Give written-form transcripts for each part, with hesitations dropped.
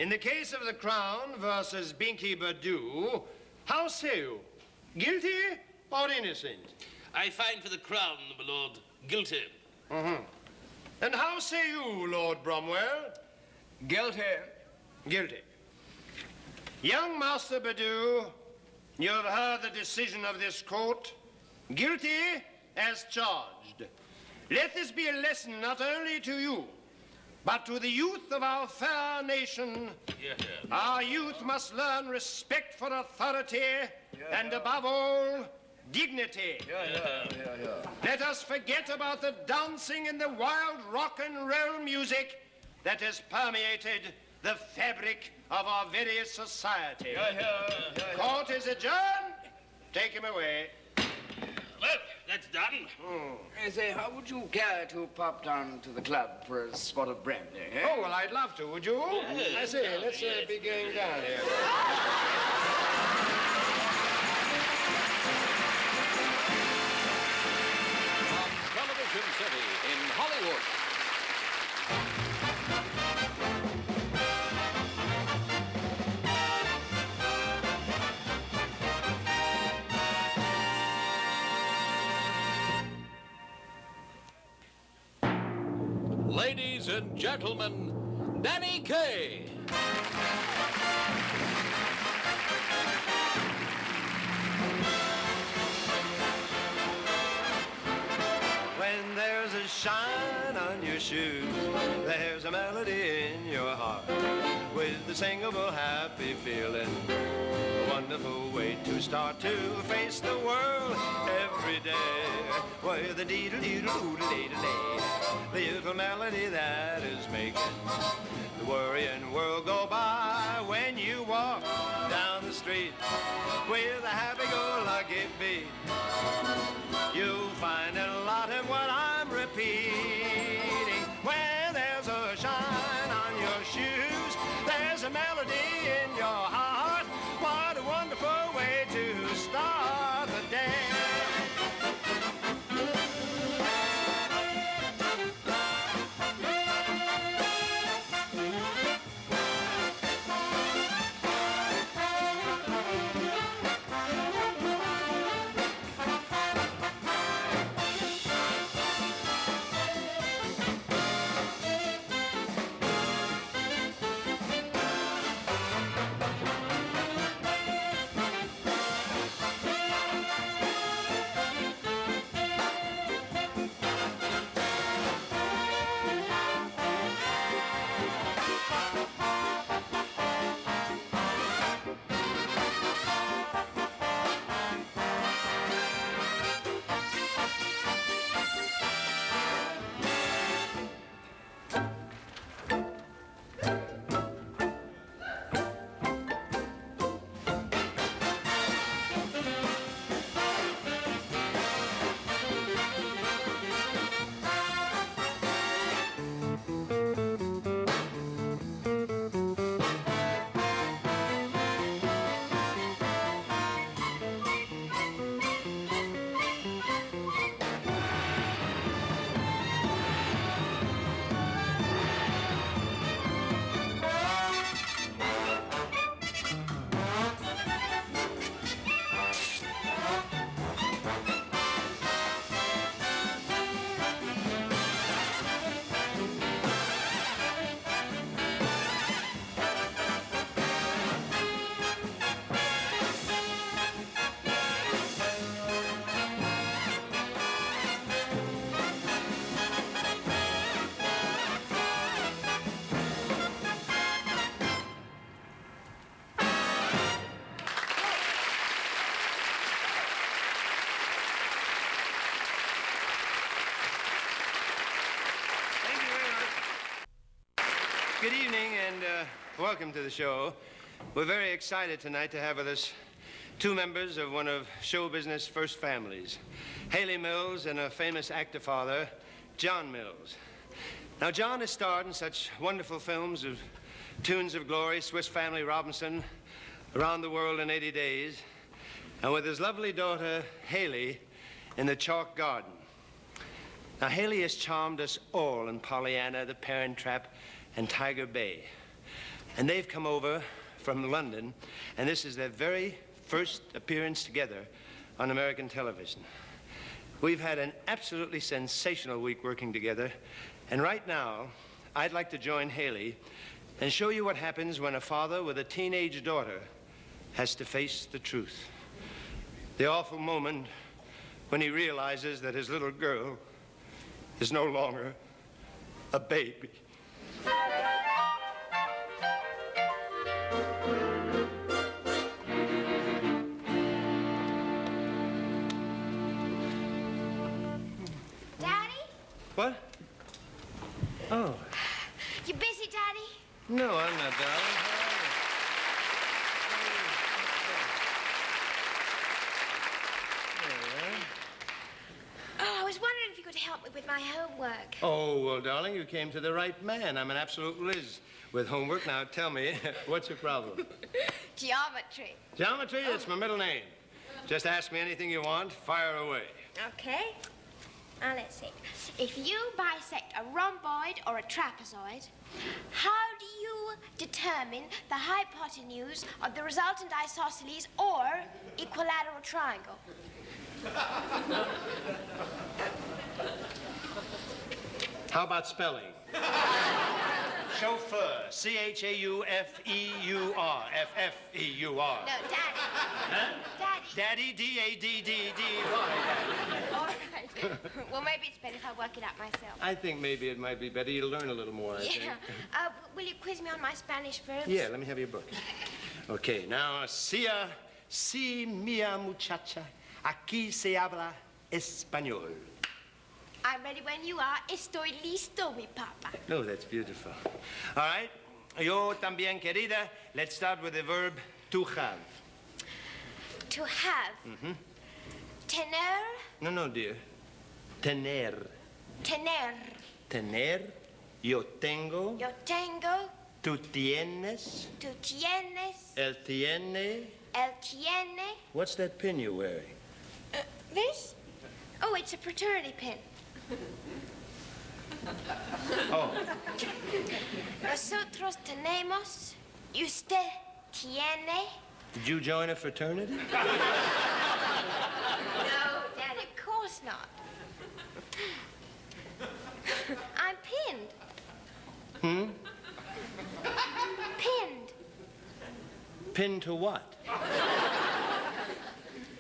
In the case of the Crown versus Binky Badu, how say you? Guilty or innocent? I find for the Crown, my lord, guilty. Mm-hmm. And how say you, Lord Bromwell? Guilty. Guilty. Young Master Badu, you have heard the decision of this court. Guilty as charged. Let this be a lesson not only to you, but to the youth of our fair nation. Our youth must learn respect for authority and, above all, dignity. Let us forget about the dancing and the wild rock and roll music that has permeated the fabric of our very society. Court is adjourned. Take him away. Well, that's done. I say, how would you care to pop down to the club for a spot of brandy, eh? Oh, well, I'd love to, would you? I say, let's be going down here. From Television City in Hollywood. Ladies and gentlemen, Danny Kaye. When there's a shine on your shoes, there's a melody in your heart with the singable happy feeling. A wonderful way to start to face the world every day with a dee-doo-dee-doo-doo-dee-dee-dee. The little melody that is making the worrying world go by when you walk down the street with a happy-go-lucky beat. You'll find a lot of what I'm repeating. When there's a shine on your shoes, there's a melody in your heart. What a wonderful way to start the day. Good evening and welcome to the show. We're very excited tonight to have with us two members of one of show business' first families, Hayley Mills and her famous actor father, John Mills. Now, John has starred in such wonderful films as Tunes of Glory, Swiss Family Robinson, Around the World in 80 Days, and with his lovely daughter, Hayley, in The Chalk Garden. Now, Hayley has charmed us all in Pollyanna, The Parent Trap, and Tiger Bay. And they've come over from London, and this is their very first appearance together on American television. We've had an absolutely sensational week working together, and right now, I'd like to join Hayley and show you what happens when a father with a teenage daughter has to face the truth. The awful moment when he realizes that his little girl is no longer a baby. What? Oh. You busy, Daddy? No, I'm not, darling. Oh, I was wondering if you could help me with my homework. Oh, well, darling, you came to the right man. I'm an absolute whiz with homework. Now, tell me, what's your problem? Geometry. Geometry? That's my middle name. Just ask me anything you want. Fire away. Okay. Now, let's see. If you bisect a rhomboid or a trapezoid, how do you determine the hypotenuse of the resultant isosceles or equilateral triangle? How about spelling? Chauffeur. C-H-A-U-F-E-U-R. F-F-E-U-R. No, Daddy. Huh? Daddy. Daddy, D-A-D-D-D-Y. All right. Well, maybe it's better if I work it out myself. I think maybe it might be better. You'll learn a little more, I think. Will you quiz me on my Spanish verbs? Yeah, let me have your book. Okay, now, si mia muchacha, aquí se habla español. I'm ready when you are. Estoy listo, mi papa. Oh, that's beautiful. All right. Yo también, querida. Let's start with the verb to have. To have. Mm-hmm. Tener. No, dear. Tener. Tener. Tener. Yo tengo. Yo tengo. Tú tienes. Tú tienes. Él tiene. Él tiene. What's that pin you're wearing? This? Oh, it's a fraternity pin. Oh. Nosotros tenemos. Usted tiene. Did you join a fraternity? No, Daddy, of course not. I'm pinned. Pinned. Pinned to what?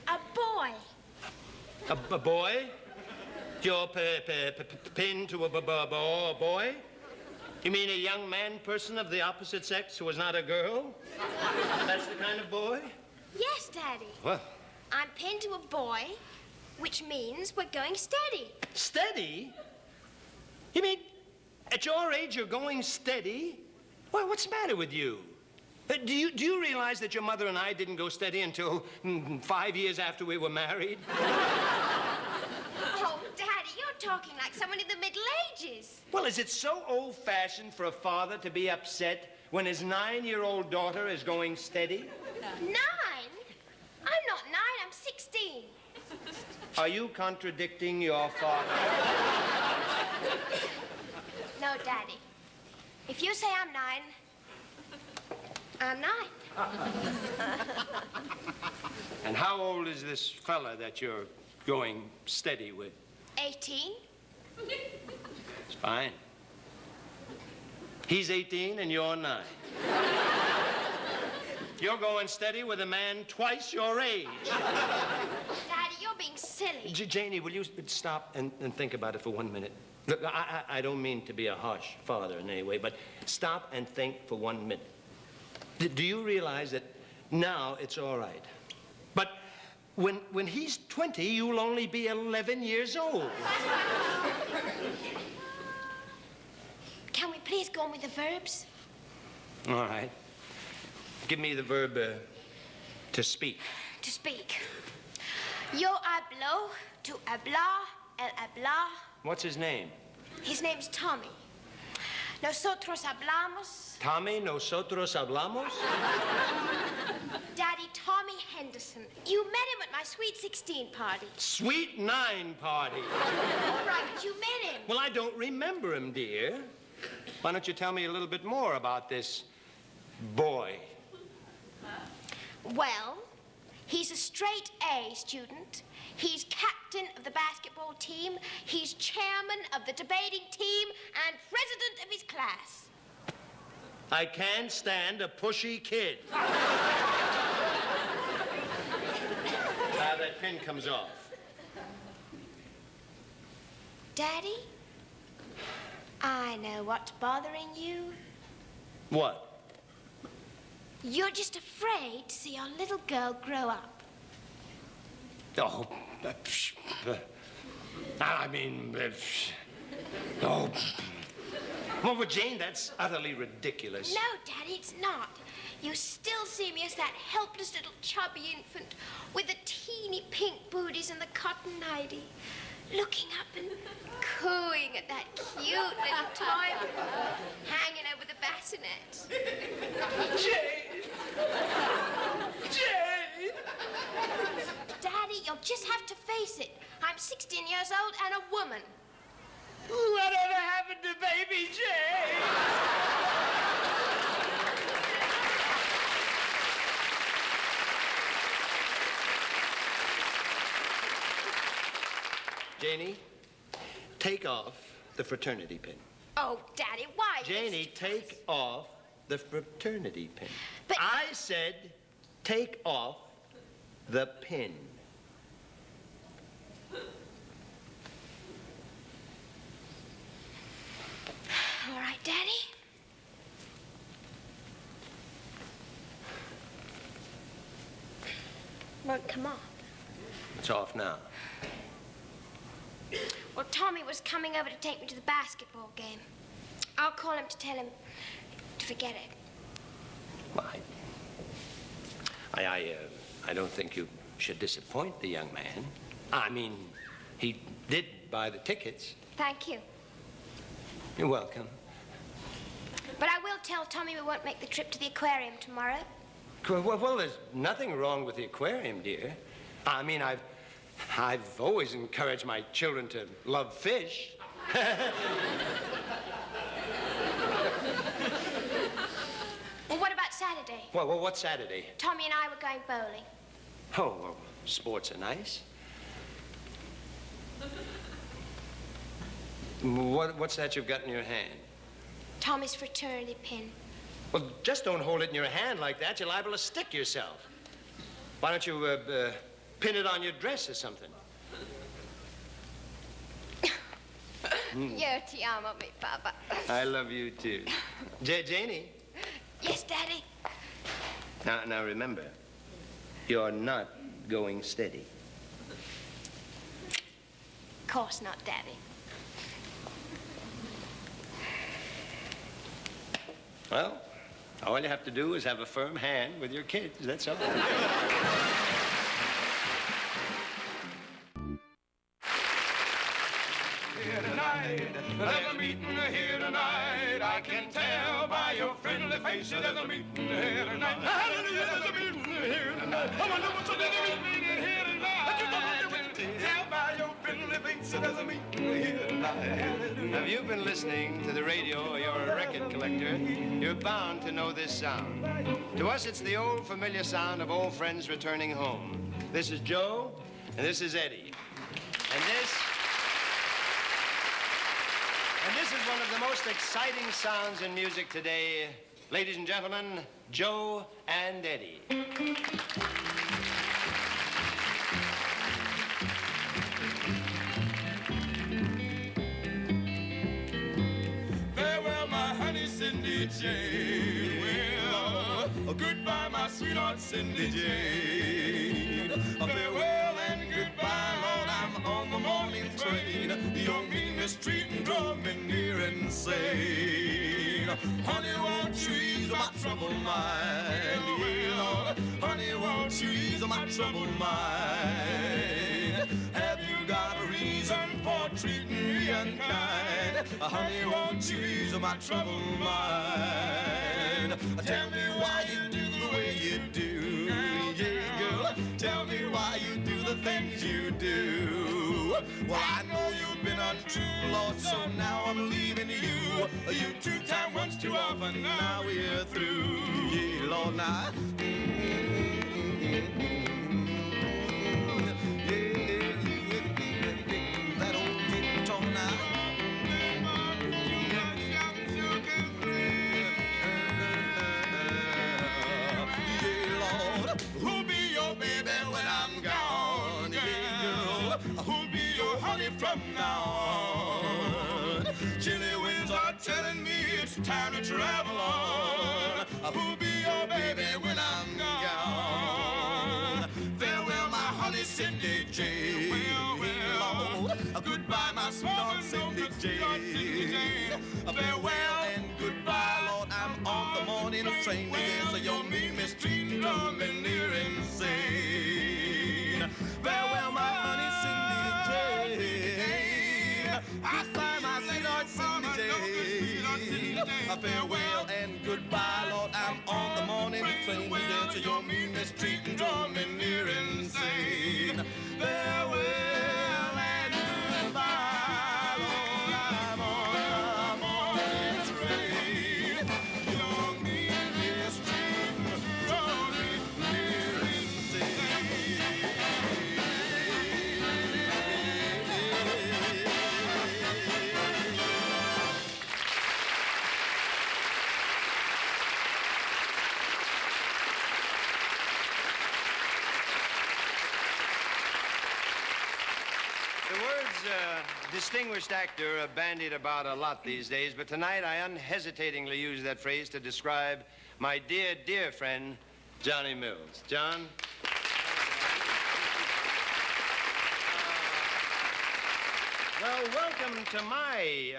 A boy. A boy? You're pinned to a boy? You mean a young man person of the opposite sex who is not a girl? That's the kind of boy? Yes, Daddy. Well, I'm pinned to a boy, which means we're going steady. steady? You mean at your age you're going steady? Well, what's the matter with you? Do you realize that your mother and I didn't go steady until 5 years after we were married? Oh, Daddy, you're talking like someone in the Middle Ages. Well, is it so old-fashioned for a father to be upset when his 9-year-old daughter is going steady? 9? I'm not 9, I'm 16. Are you contradicting your father? No, Daddy. If you say I'm 9, I'm 9. And how old is this fella that you're going steady with? 18? It's fine. He's 18 and you're 9. You're going steady with a man twice your age. Daddy, you're being silly. Janie, will you stop and think about it for 1 minute? Look, I don't mean to be a harsh father in any way, but stop and think for 1 minute. Do you realize that now it's all right? But when he's 20, you'll only be 11 years old. Can we please go on with the verbs? All right. Give me the verb to speak. To speak. Yo hablo, tu habla, él habla. What's his name? His name's Tommy. Nosotros hablamos. Tommy, nosotros hablamos? Daddy, Tommy Henderson. You met him at my Sweet 16 party. Sweet 9 party. All right, but you met him. Well, I don't remember him, dear. Why don't you tell me a little bit more about this boy? Well, he's a straight A student. He's captain of the basketball team. He's chairman of the debating team and president of his class. I can't stand a pushy kid. That pin comes off. Daddy, I know what's bothering you. What? You're just afraid to see your little girl grow up. Oh, I mean, oh. Well, but Jane, that's utterly ridiculous. No, Daddy, it's not. You still see me as that helpless little chubby infant with the teeny pink booties and the cotton nightie, looking up and cooing at that cute little toy hanging over the bassinet. Jane! Jane! Daddy, you'll just have to face it. I'm 16 years old and a woman. Whatever happened to baby Jane? Janie, take off the fraternity pin. Oh, Daddy, why? Janie, take off the fraternity pin. But I said take off the pin. All right, Daddy. Won't come off. It's off now. Well, Tommy was coming over to take me to the basketball game. I'll call him to tell him to forget it. Why? I don't think you should disappoint the young man. I mean, he did buy the tickets. Thank you. You're welcome. But I will tell Tommy we won't make the trip to the aquarium tomorrow. Well, there's nothing wrong with the aquarium, dear. I mean, I've always encouraged my children to love fish. Well, what about Saturday? Well, what's Saturday? Tommy and I were going bowling. Oh, well, sports are nice. What's that you've got in your hand? Tommy's fraternity pin. Well, just don't hold it in your hand like that. You're liable to stick yourself. Why don't you pin it on your dress or something? Io ti amo, mi papa. I love you, too. Janie? Yes, Daddy? Now, remember, you're not going steady. Of course not, Daddy. Well, all you have to do is have a firm hand with your kids, that's all. Here tonight, there's a meeting here tonight. I can tell by your friendly faces there's a meeting here tonight. Hallelujah, there's a meeting here tonight. I wonder what's there's a meeting here tonight. Tell by your friendly faces there's a meeting here tonight. Have you been listening to the radio or you're a record collector? You're bound to know this sound. To us, it's the old familiar sound of old friends returning home. This is Joe, and this is Eddie. And this is one of the most exciting sounds in music today. Ladies and gentlemen, Joe and Eddie. Farewell, my honey Cindy Jane. Well, goodbye, my sweetheart Cindy Jane. Farewell and goodbye, Lord, I'm on the morning train. Your mean mistreating drove me near insane. Honey, won't you ease my troubled mind? Yeah, Lord, honey, won't you ease my troubled mind? Have you got a reason for treating me unkind? Honey, won't you ease my troubled mind? Tell me why you do the way you do. Yeah, girl, tell me why you do the things you do. Well, I know you've been untrue, Lord, so now I'm leaving you. You two-time once too often, now we're through. now. That old guitar now. Who'll be your baby when I'm gone? Yeah, girl, who'll be your honey from now on? Chilly winds are telling me it's time to travel on. Who'll be your baby when I'm gone? Farewell, my honey, Cindy J. Lord, goodbye, my sweetheart, Cindy J. Farewell and goodbye, Lord, I'm on the morning train again, so your mean mistreating, drumming near insane. Farewell, my honey, Cindy J. I sigh, my sweetheart, Cindy J. Farewell and goodbye, Lord, I'm on the morning train again, so your mean mistreating, drumming near insane. Farewell and goodbye, Lord, I'm on the morning train. Your mean mistreating, drumming near insane. The words distinguished actor are bandied about a lot these days, but tonight I unhesitatingly use that phrase to describe my dear, dear friend, Johnny Mills. John? Well, welcome to my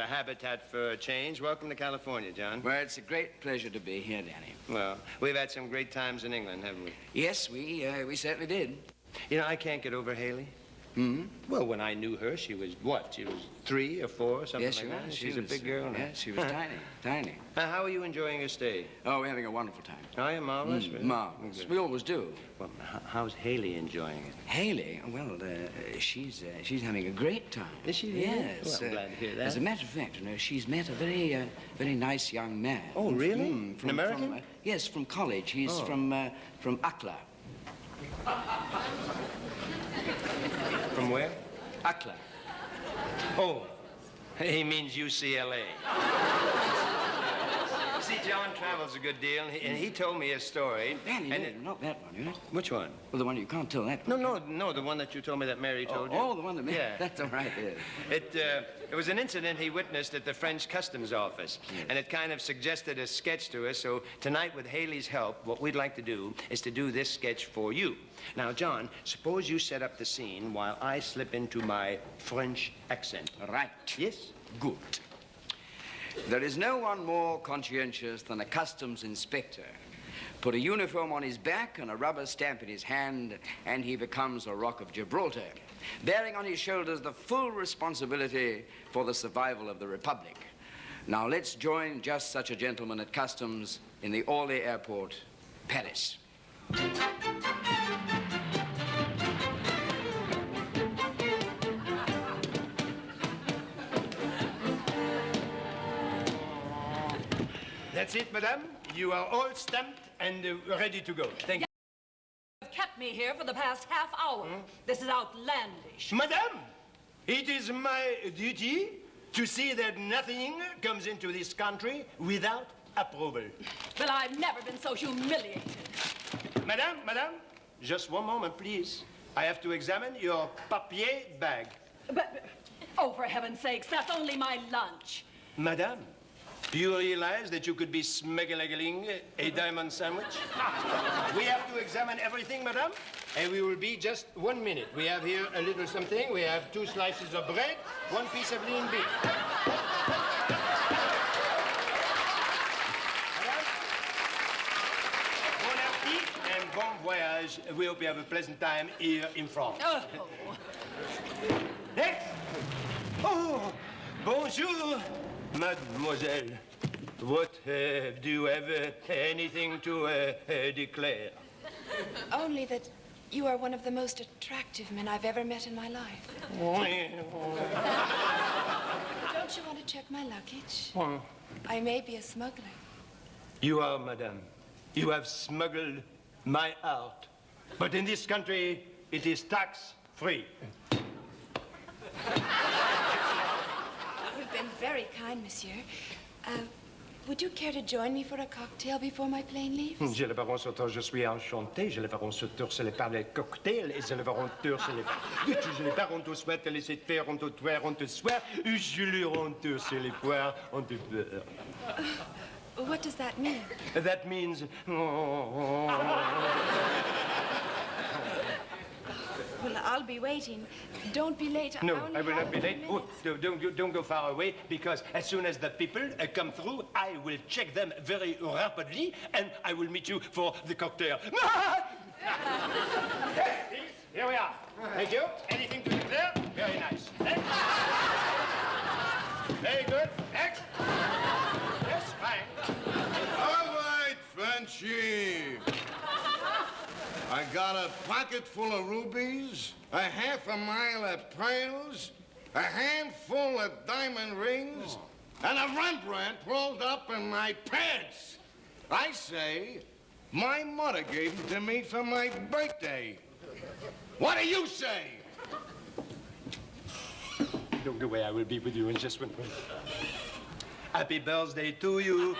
habitat for a change. Welcome to California, John. Well, it's a great pleasure to be here, Danny. Well, we've had some great times in England, haven't we? Yes, we certainly did. You know, I can't get over Hayley. Hmm? Well, when I knew her, she was what? She was 3 or 4 or something Yes, like she that? was. She's a big girl now. Yes, she was tiny. How are you enjoying your stay? Oh, we're having a wonderful time. Oh, you're marvelous. Really? Marvelous. Good. We always do. Well, how's Hayley enjoying it? Hayley, well, she's having a great time. Is she really? Yes. Well, I'm glad to hear that. As a matter of fact, you know, she's met a very nice young man. Oh, really? An American? Yes, from college. He's from Akla. From where? Akla. Oh, he means UCLA. See, John travels a good deal, and he told me a story. Danny, and no, not that one, you know? Which one? Well, the one you can't tell that No, one. no, the one that you told me that Mary told you. Oh, the one that Yeah. That's all right, yes. It was an incident he witnessed at the French Customs Office, and it kind of suggested a sketch to us. So tonight, with Hayley's help, what we'd like to do is to do this sketch for you. Now, John, suppose you set up the scene while I slip into my French accent. Right. Yes? Good. There is no one more conscientious than a customs inspector. Put a uniform on his back and a rubber stamp in his hand, and he becomes a Rock of Gibraltar, bearing on his shoulders the full responsibility for the survival of the Republic. Now let's join just such a gentleman at customs in the Orly Airport, Paris. That's it, madame. You are all stamped and ready to go. Thank you. You've kept me here for the past half hour. This is outlandish. Madame, it is my duty to see that nothing comes into this country without approval. Well, I've never been so humiliated. Madame, just one moment, please. I have to examine your papier bag. But, oh, for heaven's sakes, that's only my lunch. Madame, do you realize that you could be smuggling a diamond sandwich? We have to examine everything, madame, and we will be just 1 minute. We have here a little something. We have 2 slices of bread, 1 piece of lean beef. Madame, bon appetit and bon voyage. We hope you have a pleasant time here in France. Oh. Next. Oh, bonjour, mademoiselle. What, do you have anything to declare? Only that you are one of the most attractive men I've ever met in my life. Don't you want to check my luggage? I may be a smuggler. You are, madame. You have smuggled my art. But in this country, it is tax-free. You've been very kind, monsieur. Would you care to join me for a cocktail before my plane leaves? J'ai le baron Sauteur, je suis enchanté. J'ai le baron Sauteur, c'est le parler cocktail. Et c'est le baron Sauteur, c'est le... J'ai le baron te souhaite, laisser te faire, on te toire, on te soir. Je le renteur, c'est les poires, on te beurre. What does that mean? That means... Well, I'll be waiting. Don't be late. No, only I will have not be a few late. Oh, don't go far away, because as soon as the people come through, I will check them very rapidly, and I will meet you for the cocktail. Here we are. Thank you. Anything to declare? Very nice. Next. Very good. Next. Yes, fine. All right, Frenchy. I got a pocket full of rubies, a half a mile of pearls, a handful of diamond rings, and a Rembrandt rolled up in my pants. I say, my mother gave them to me for my birthday. What do you say? Don't go away. I will be with you in just 1 minute. Happy birthday to you.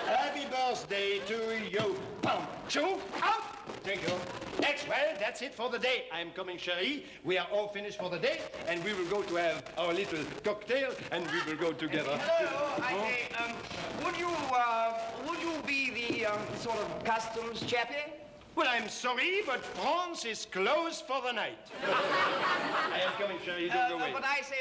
Happy birthday to you. Boom, choo, out. Thank you. Next, well, that's it for the day. I'm coming, Cherie. We are all finished for the day, and we will go to have our little cocktail, and we will go together. Hello, I say, would you be the sort of customs chappie? Well, I'm sorry, but France is closed for the night. I am coming, Cherie. Don't go away. But I say,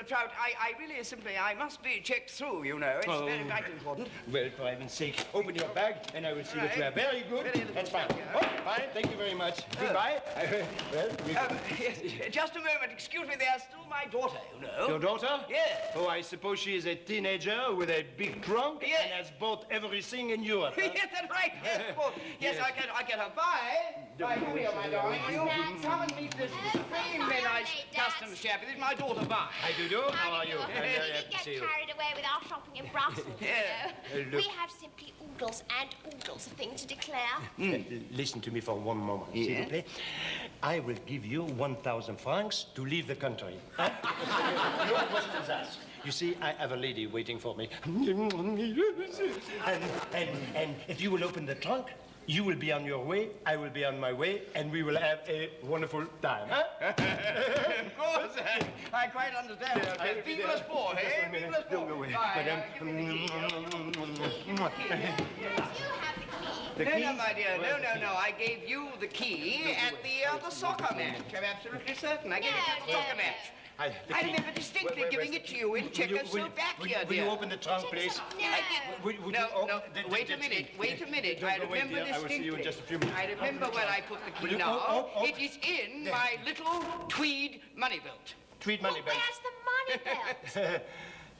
Trout, I really simply, I must be checked through, you know. It's very quite important. Well, for heaven's sake, open your bag, and I will see that you are very good. That's fine. Oh, fine. Thank you very much. Goodbye. Well, Yes, just a moment. Excuse me, there's still my daughter, you know. Your daughter? Yes. Oh, I suppose she is a teenager with a big trunk Yes. and has bought everything in Europe. Huh? Yes, that's right. Yes, of course. Yes, Yes. I get her. Bye. Bye. Come here, my darling. You come and meet this extremely nice customs chappie. This is my daughter, Bye. Hi, Dudu. How are you? I'm very We happy to get see you. carried away with our shopping in Brussels, you know. Look. We have simply oodles and oodles of things to declare. Listen to me for one moment, Yeah. s'il vous plaît. I will give you 1,000 francs to leave the country. Huh? No questions asked. You see, I have a lady waiting for me. And if you will open the trunk, you will be on your way, I will be on my way, and we will have a wonderful time. Huh? Of course. I quite understand. Vive le sport, eh? Vive le sport. Don't go away. Bye. Madame. You have the key. No, my dear. No. I gave you the key at the soccer match. I'm absolutely certain. I gave it at the No, soccer no. match. The I key. remember distinctly giving it to you in Czechoslovakia, Will you dear. open the trunk, please? Would you No, open no, the- wait a the- minute, wait a minute. Don't I go away, remember dear. I will see you in distinctly. just a few minutes. I remember where I put the Will key you- now. oh. It is in my little tweed money belt. Tweed money Well, belt. where's the money belt?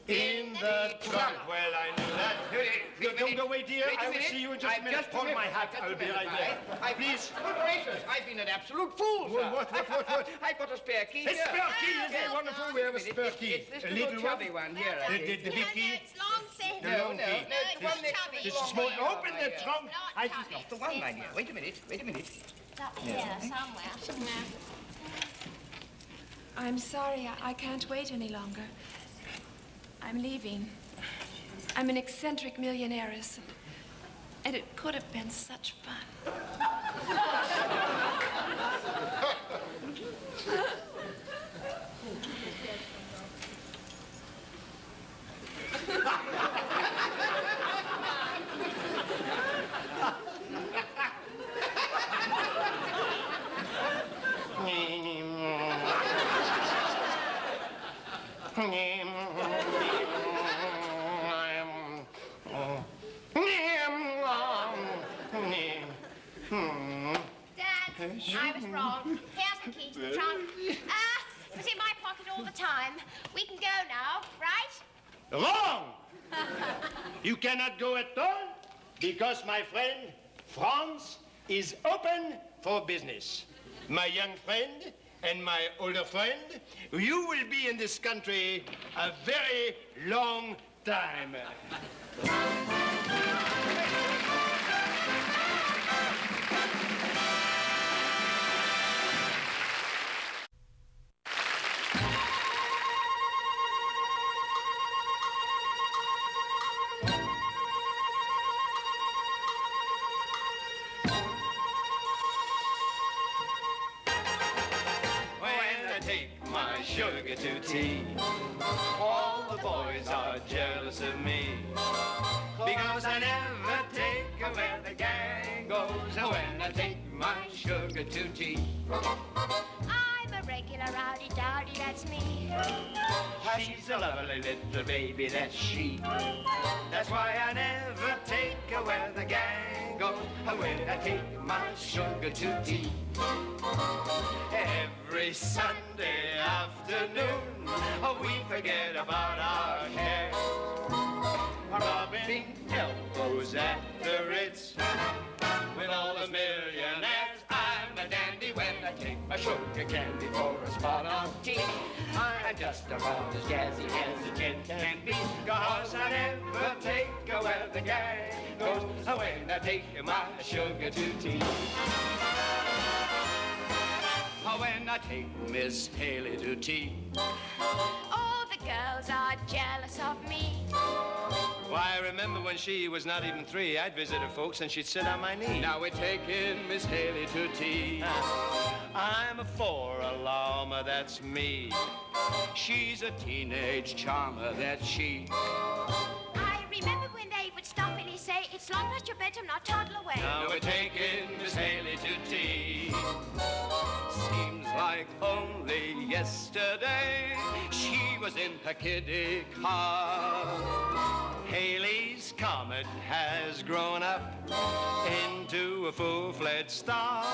In the trunk. Well, I knew that. Don't go away, dear. Wait a I will minute. see you in just a I've minute. Hold my hat. just I'll be right remembered. there. Please. Good gracious, I've been an absolute fool, sir. What? I've got a spare key A here. spare key, is Yes. it wonderful? We have a spare key. It's this A little little chubby one here, I think. The big key? it's long thin. The long key. it's one next to the This long small. one. Open the trunk. I just Not The one, my dear. Wait a minute. It's up here somewhere. I'm sorry, I can't wait any longer. I'm leaving. I'm an eccentric millionairess, and it could have been such fun. Dad, I was wrong. Here's the key to the trunk. It was in my pocket all the time. We can go now, right? Wrong! You cannot go at all because, my friend, France is open for business. My young friend, and my older friend, you will be in this country a very long time. Sugar to tea. All the boys are jealous of me because I never take where the gang goes when I take my sugar to tea. I'm a regular rowdy dowdy, that's me. She's a lovely little baby, that's she. That's why I never take where the gang goes when I take my sugar to tea. Every Sunday afternoon, we forget about our cares, rubbing elbows at the Ritz with all the millionaires. I'm a dandy when I take my sugar candy for a spot of tea. I'm just about as jazzy as a gent can be, 'cause I never take where the gang goes when I take my sugar to tea. When I take Miss Hayley to tea. All the girls are jealous of me. Why, I remember when she was not even 3, I'd visit her folks and she'd sit on my knee. Now we're taking Miss Hayley to tea. I'm a 4-alarmer, that's me. She's a teenage charmer, that's she. I remember when they would stop and they say, it's long past your bedtime, now toddle away. Now we're taking Miss Hayley to tea. Seems like only yesterday she was in her kiddie car. Hayley's comet has grown up into a full-fledged star.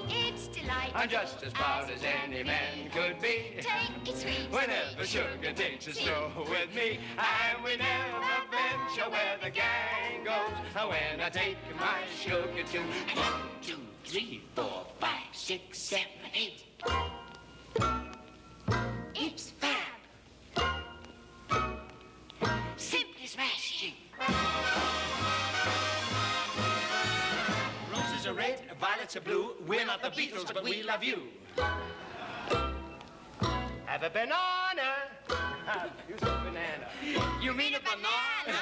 It's delightful. I'm just as proud as any man could be. Take it sweet. Whenever sugar takes a stroll with me, and we never venture where the gang goes when I take my sugar to 1, 2, 3, 4, 5, 6, 7, 8. It's fab. Simply smashing. Roses are red, violets are blue. We're not the Beatles, but we love you. Have a banana. Use a banana. You mean a banana?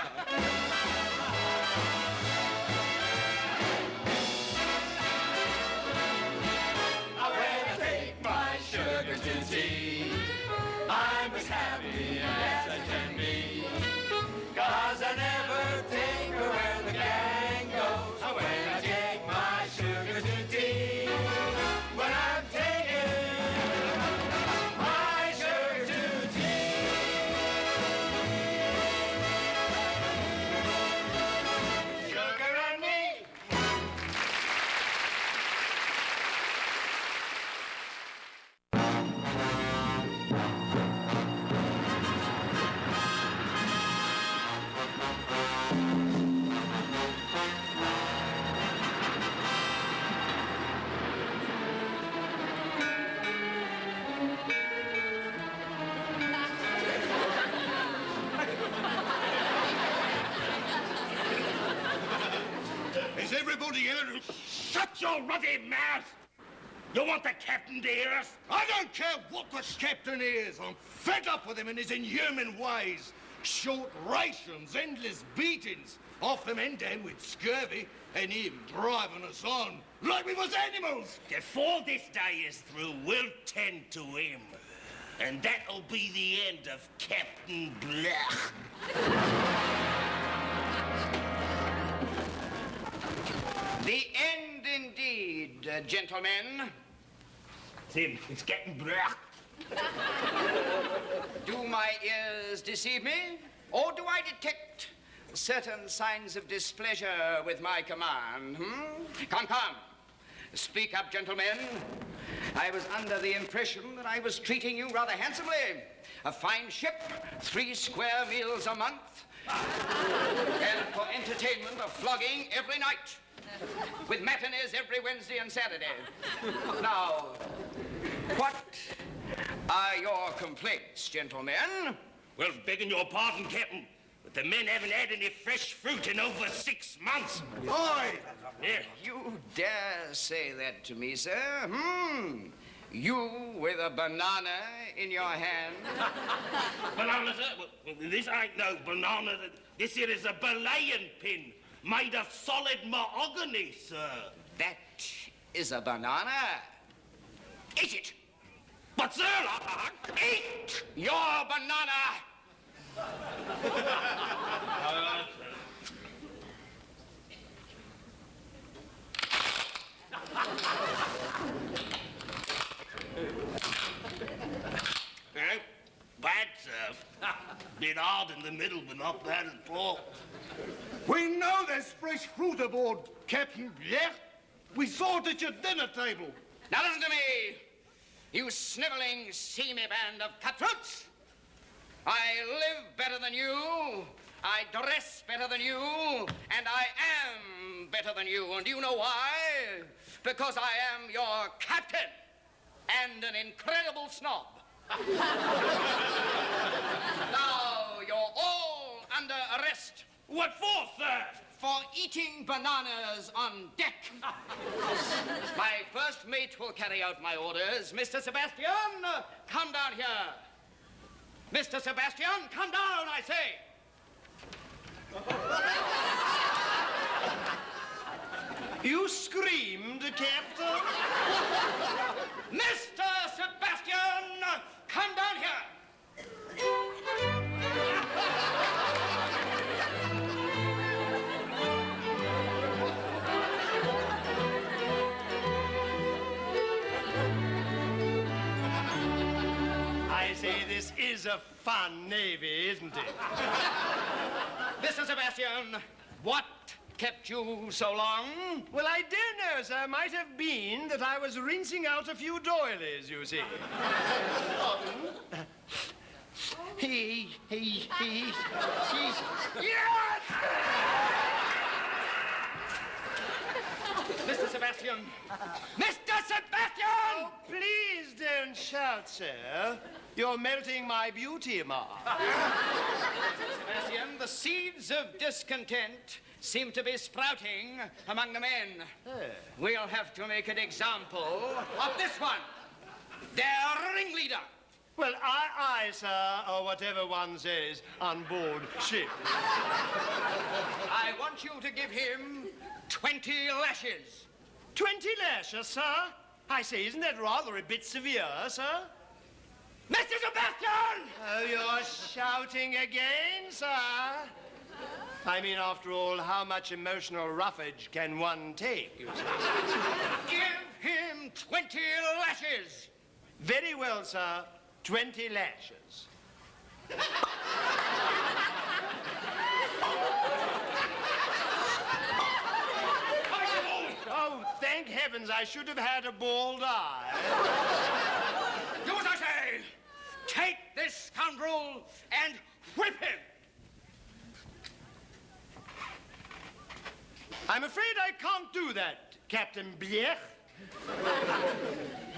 When I take my sugar to tea, I'm as happy as I can be. 'Cause I never take her where the gang goes. When I take my sugar to tea, when I'm taking my sugar to tea. Sugar and me. Is everybody here to shut your ruddy mouth? You want the captain to hear us? I don't care what the captain is. I'm fed up with him and his inhuman ways. Short rations, endless beatings, off the men down with scurvy, and him driving us on like we was animals. Before this day is through, we'll tend to him. And that'll be the end of Captain Blech. The end indeed, gentlemen. Tim, it's Captain Blech. Do my ears deceive me? Or do I detect certain signs of displeasure with my command? Come, come. Speak up, gentlemen. I was under the impression that I was treating you rather handsomely. A fine ship, 3 square meals a month, and for entertainment, a flogging every night, with matinees every Wednesday and Saturday. Now, What are your complaints, gentlemen? Well, begging your pardon, Captain, but the men haven't had any fresh fruit in over 6 months. Oi! Yeah. You dare say that to me, sir? You with a banana in your hand? Banana, sir? Well, this ain't no banana. This here is a belaying pin made of solid mahogany, sir. That is a banana. Eat it. But, sir, Eat your banana. Bad, sir. Bit hard in the middle, but not bad at all. We know there's fresh fruit aboard, Captain. Yeah? We saw it at your dinner table. Now listen to me, you sniveling, seamy band of cutthroats. I live better than you, I dress better than you, and I am better than you. And do you know why? Because I am your captain and an incredible snob. Now you're all under arrest. What for, sir? For eating bananas on deck. My first mate will carry out my orders. Mr. Sebastian, come down here. Mr. Sebastian, come down, I say. You screamed, Captain? Mr. Sebastian, come down here. I say this is a fun navy, isn't it? Mr. Sebastian, what kept you so long? Well, I don't know, sir. Might have been that I was rinsing out a few doilies, you see. Yes! Mr. Sebastian! Mr. Sebastian! Oh, please don't shout, sir. You're melting my beauty, Ma. Sebastian, the seeds of discontent seem to be sprouting among the men. We'll have to make an example of this one, their ringleader. Well, aye, sir, or whatever one says on board ship. I want you to give him 20 lashes. 20 lashes, sir? I say, isn't that rather a bit severe, sir? Mr. Sebastian! Oh, you're shouting again, sir? I mean, after all, how much emotional roughage can one take, you see? Give him 20 lashes. Very well, sir. 20 lashes. Oh, thank heavens, I should have had a bald eye. Do as I say. Take this scoundrel and whip him. I'm afraid I can't do that, Captain Blech.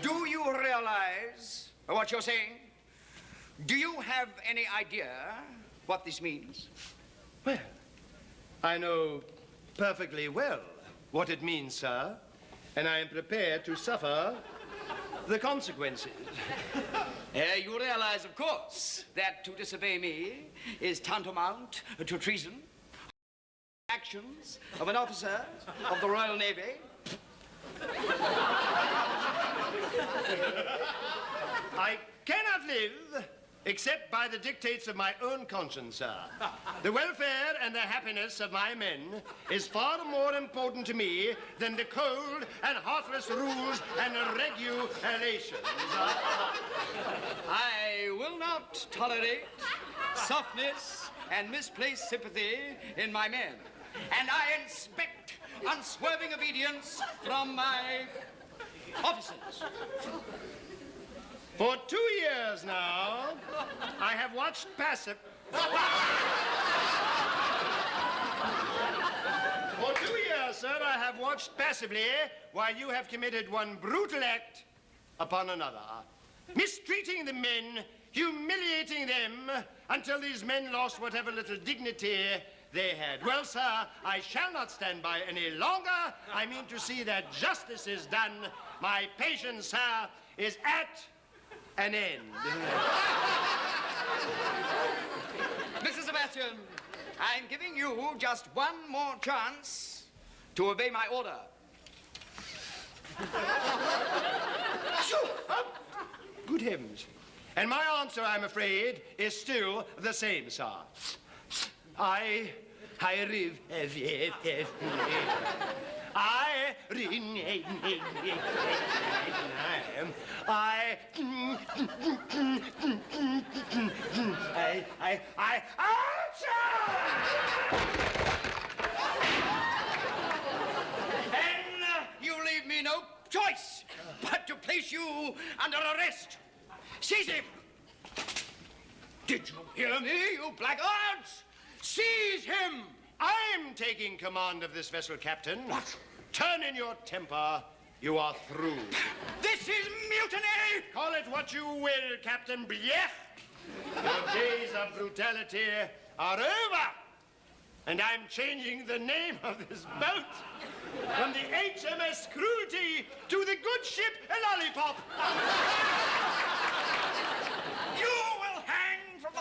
Do you realize what you're saying? Do you have any idea what this means? Well, I know perfectly well what it means, sir, and I am prepared to suffer the consequences. You realize, of course, that to disobey me is tantamount to treason. Actions of an officer of the Royal Navy. I cannot live except by the dictates of my own conscience, sir. The welfare and the happiness of my men is far more important to me than the cold and heartless rules and regulations. I will not tolerate softness and misplaced sympathy in my men. And I expect unswerving obedience from my officers. For 2 years now, I have watched passive. For 2 years, sir, I have watched passively while you have committed one brutal act upon another, mistreating the men, humiliating them, until these men lost whatever little dignity they had. Well, sir, I shall not stand by any longer. I mean to see that justice is done. My patience, sir, is at an end. Mrs. Sebastian, I'm giving you just one more chance to obey my order. Good heavens. And my answer, I'm afraid, is still the same, sir. I You leave me no choice but to place you under arrest. Seize him! Did you hear me, you blackguards? Seize him! I'm taking command of this vessel, Captain. What? Turn in your temper. You are through. This is mutiny! Call it what you will, Captain Blech. Your days of brutality are over. And I'm changing the name of this boat from the HMS Cruelty to the good ship Lollipop. You will hang from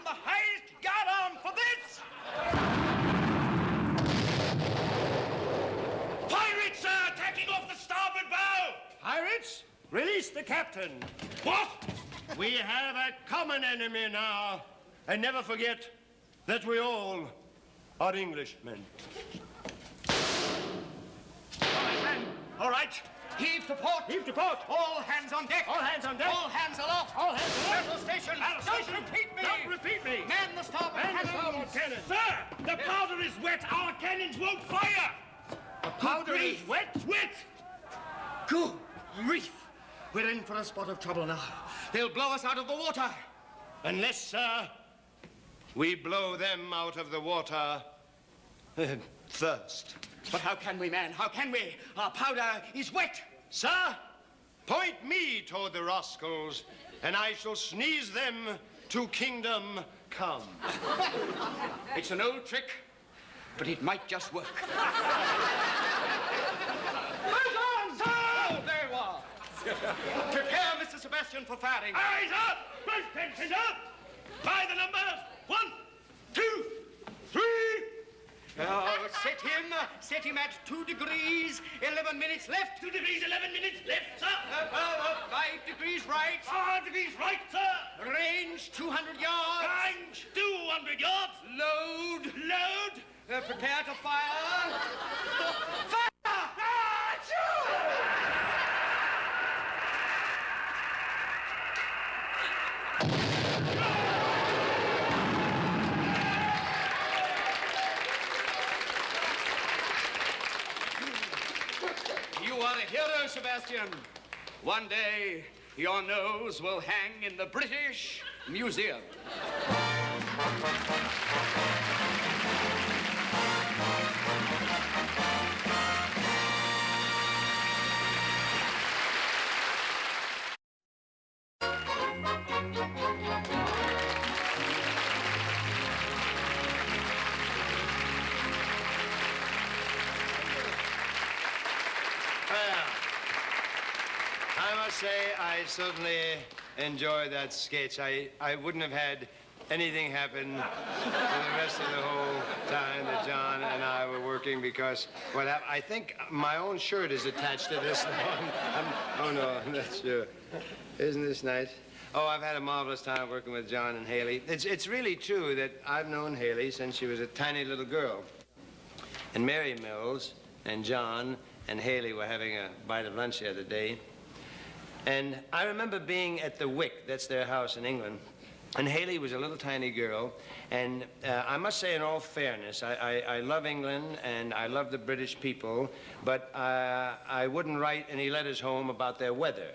the highest yardarm for this! Pirates, sir, attacking off the starboard bow! Pirates, release the captain. What? We have a common enemy now. And never forget that we all are Englishmen. All right. Heave to port. Heave to port. All hands on deck. All hands on deck. All hands aloft. All hands aloft. Battle station. Battle station. Don't repeat me. Don't repeat me. Man the starboard Man the cannons. starboard cannon. Sir, the powder is wet. Our cannons won't fire. The powder is wet. Wet. Good grief. We're in for a spot of trouble now. They'll blow us out of the water. Unless, sir, we blow them out of the water first. But how can we, man? How can we? Our powder is wet. Sir, point me toward the rascals, and I shall sneeze them to kingdom come. It's an old trick, but it might just work. Oh, there you are. Prepare, Mr. Sebastian, for firing. Eyes up! Both tensions up! By the numbers! 1, 2, 3. Set him at 2 degrees, 11 minutes left. 2 degrees, 11 minutes left, sir. 5 degrees right. 5 degrees right, sir. Range 200 yards. Range 200 yards. Load. Load. Prepare to fire. Fire! You are a hero, Sebastian. One day, your nose will hang in the British Museum. I must say, I certainly enjoyed that sketch. I wouldn't have had anything happen for the rest of the whole time that John and I were working because what happened, I think my own shirt is attached to this one. Oh, no, I'm not sure. Isn't this nice? Oh, I've had a marvelous time working with John and Hayley. It's really true that I've known Hayley since she was a tiny little girl. And Mary Mills and John and Hayley were having a bite of lunch the other day. And I remember being at the Wick, that's their house in England, and Hayley was a little tiny girl, and I must say in all fairness, I love England and I love the British people, but I wouldn't write any letters home about their weather.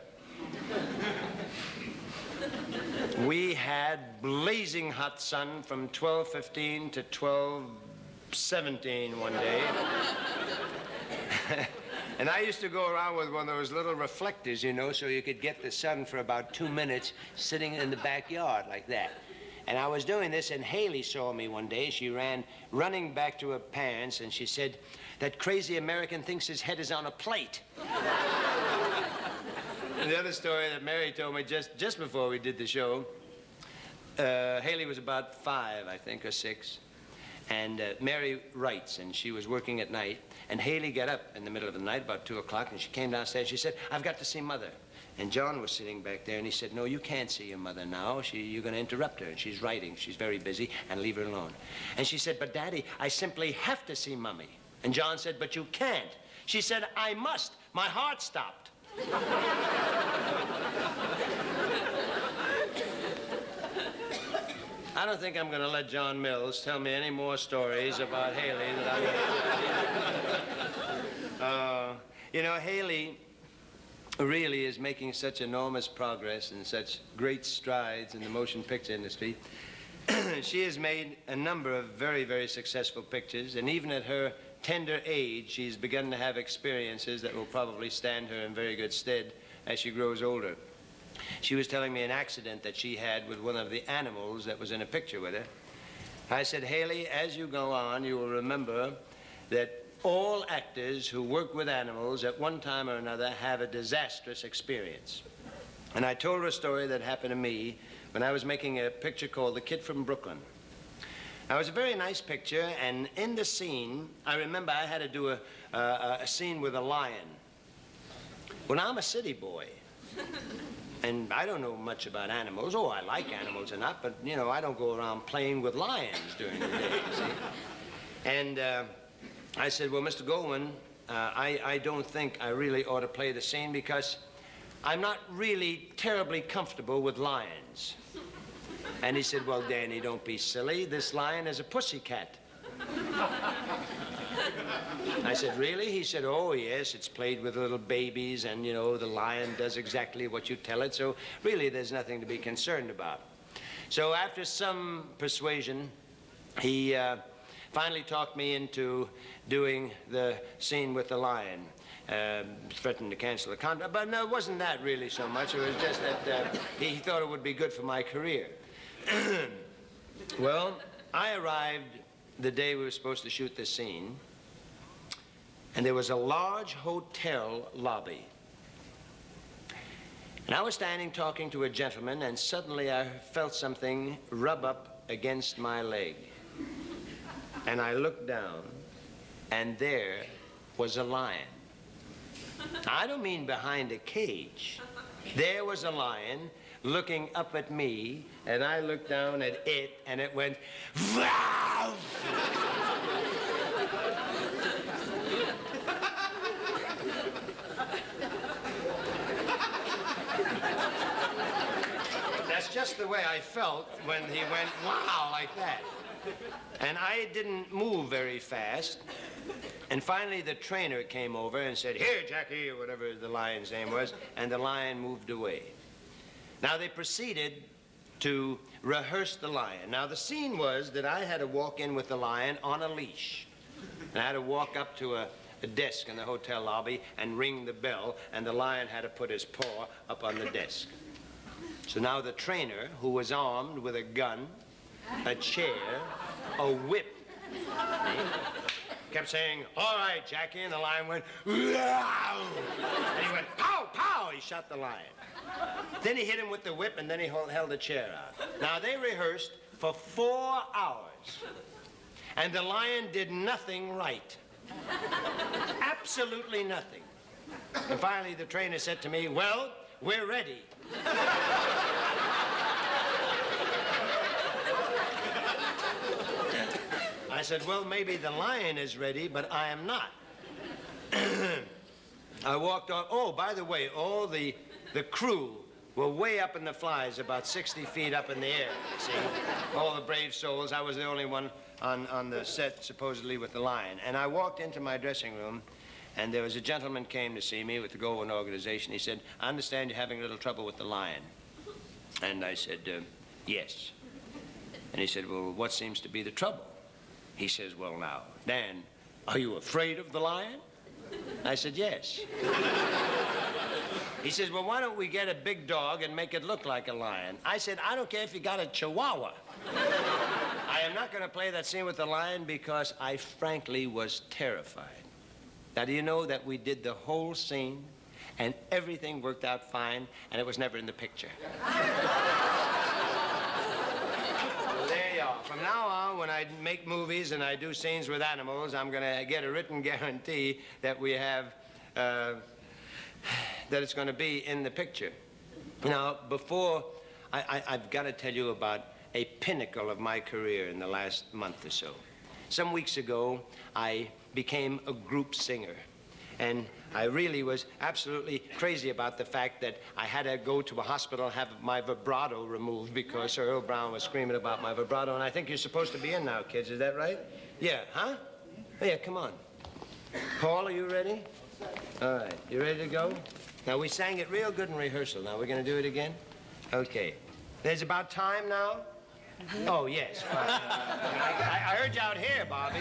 We had blazing hot sun from 12:15 to 12:17 one day. And I used to go around with one of those little reflectors, you know, so you could get the sun for about 2 minutes sitting in the backyard like that. And I was doing this, and Hayley saw me one day. She ran running back to her parents, and she said, "That crazy American thinks his head is on a plate." And the other story that Mary told me just before we did the show, Hayley was about 5, I think, or 6. And Mary writes, and she was working at night. And Hayley got up in the middle of the night, about 2 o'clock, and she came downstairs. She said, "I've got to see Mother." And John was sitting back there, and he said, "No, you can't see your mother now. You're going to interrupt her. She's writing. She's very busy, and leave her alone." And she said, "But, Daddy, I simply have to see Mummy." And John said, "But you can't." She said, "I must. My heart stopped." I don't think I'm going to let John Mills tell me any more stories about Hayley that I'm going to. You know, Hayley really is making such enormous progress and such great strides in the motion picture industry. She has made a number of very, very successful pictures, and even at her tender age, she's begun to have experiences that will probably stand her in very good stead as she grows older. She was telling me an accident that she had with one of the animals that was in a picture with her. I said, "Hayley, as you go on, you will remember that all actors who work with animals at one time or another have a disastrous experience." And I told her a story that happened to me when I was making a picture called The Kid from Brooklyn. Now, it was a very nice picture, and in the scene, I remember I had to do a scene with a lion. Well, now, I'm a city boy, and I don't know much about animals. Oh, I like animals or not, but, you know, I don't go around playing with lions during the day, you see. And I said, "Well, Mr. Goldman, I don't think I really ought to play the scene because I'm not really terribly comfortable with lions." And he said, "Well, Danny, don't be silly. This lion is a pussycat." I said, "Really?" He said, "Oh, yes, it's played with little babies, and, you know, the lion does exactly what you tell it, so really there's nothing to be concerned about." So after some persuasion, he finally talked me into doing the scene with the lion. Threatened to cancel the contract, but no, it wasn't that really so much. It was just that he thought it would be good for my career. Well, I arrived the day we were supposed to shoot this scene, and there was a large hotel lobby. And I was standing talking to a gentleman, and suddenly I felt something rub up against my leg. And I looked down, and there was a lion. I don't mean behind a cage. There was a lion looking up at me, and I looked down at it, and it went, "Wow!" That's just the way I felt when he went, "Wow," like that. And I didn't move very fast. And finally, the trainer came over and said, "Here, Jackie," or whatever the lion's name was, and the lion moved away. Now, they proceeded to rehearse the lion. Now, the scene was that I had to walk in with the lion on a leash. And I had to walk up to a desk in the hotel lobby and ring the bell, and the lion had to put his paw up on the desk. So now the trainer, who was armed with a gun, a chair, a whip, kept saying, "All right, Jackie," and the lion went, "Wow!" And he went, "Pow, pow!" He shot the lion. Then he hit him with the whip, and then he held the chair out. Now, they rehearsed for 4 hours, and the lion did nothing right. Absolutely nothing. And finally, the trainer said to me, "Well, we're ready." I said, "Well, maybe the lion is ready, but I am not." I walked on. Oh, by the way, all the crew were way up in the flies, about 60 feet up in the air, you see. All the brave souls. I was the only one on the set, supposedly, with the lion. And I walked into my dressing room, and there was a gentleman came to see me with the Goldwyn organization. He said, "I understand you're having a little trouble with the lion." And I said, "Yes." And he said, "Well, what seems to be the trouble?" He says, "Well, now, Dan, are you afraid of the lion?" I said, yes. He says, well, why don't we get a big dog and make it look like a lion? I said, I don't care if you got a chihuahua. I am not going to play that scene with the lion because I frankly was terrified. Now, do you know that we did the whole scene and everything worked out fine and it was never in the picture? There you are. From now on, when I make movies and I do scenes with animals, I'm going to get a written guarantee that we have, that it's going to be in the picture. Now, before, I've got to tell you about a pinnacle of my career in the last month or so. Some weeks ago, I became a group singer. And I really was absolutely crazy about the fact that I had to go to a hospital and have my vibrato removed because Earl Brown was screaming about my vibrato. And I think you're supposed to be in now, kids. Is that right? Yeah, huh? Oh, yeah, come on. Paul, are you ready? All right, you ready to go? Now, we sang it real good in rehearsal. Now, we're going to do it again? Okay. There's about time now? Oh, yes. Fine. I heard you out here, Bobby.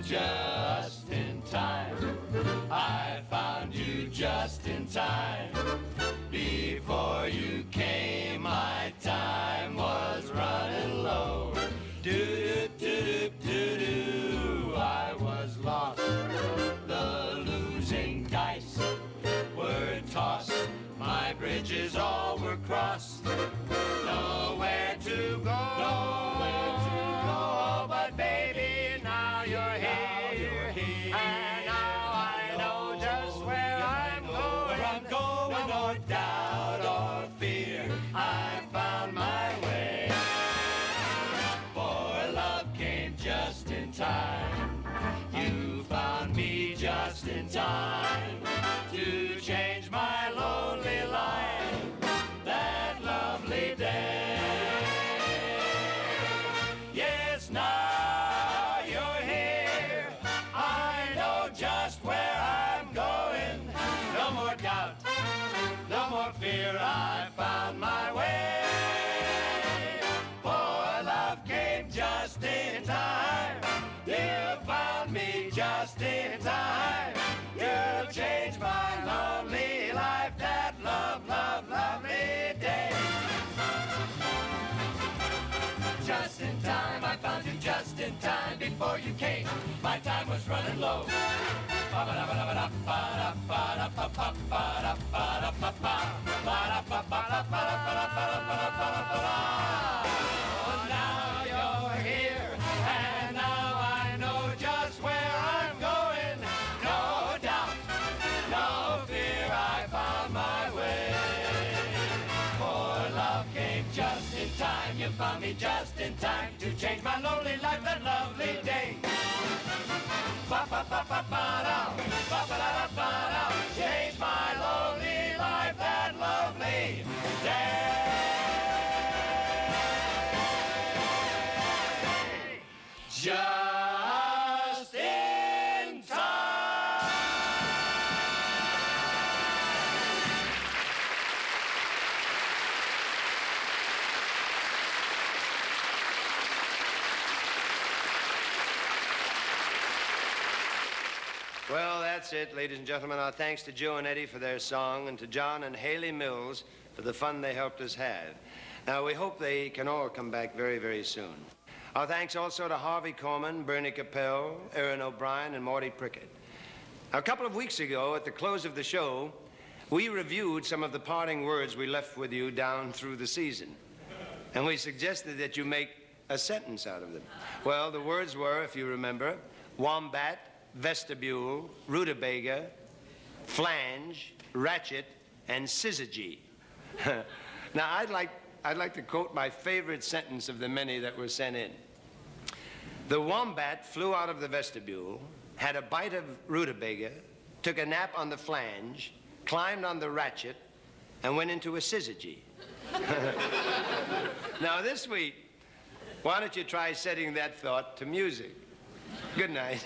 Just in time. I found you just in time. Before you came, my time was running low. Do-do-do-do-do-do. I was lost. The losing dice were tossed. My bridges all were crossed. Nowhere to go. Nowhere to go. But baby, now you're here. And now I know just where I'm going. No more doubt or fear. I found my way. For love came just in time. You found me just in time to change my lonely life that lovely day. Yes, now you're here. I know just where I'm going. No more doubt, no more fear. I found my way. For love came just in time. You found me just in time. You changed my lonely life that lovely day. Just in time, I found you just in time. Before you came, my time was running low. Now you're here, and now I know just where I'm going. No doubt, no fear, I found my way. For love came just in time. You found me just in time to change my lonely life that lovely day. Change my lonely life that lovely day. Just in time. Well, that's it, ladies and gentlemen. Our thanks to Joe and Eddie for their song and to John and Hayley Mills for the fun they helped us have. Now, we hope they can all come back very, very soon. Our thanks also to Harvey Korman, Bernie Capel, Erin O'Brien, and Morty Prickett. Now, a couple of weeks ago, at the close of the show, we reviewed some of the parting words we left with you down through the season. And we suggested that you make a sentence out of them. Well, the words were, if you remember, wombat, vestibule, rutabaga, flange, ratchet, and syzygy. Now, I'd like to quote my favorite sentence of the many that were sent in. The wombat flew out of the vestibule, had a bite of rutabaga, took a nap on the flange, climbed on the ratchet, and went into a syzygy. Now, this week, why don't you try setting that thought to music? Good night.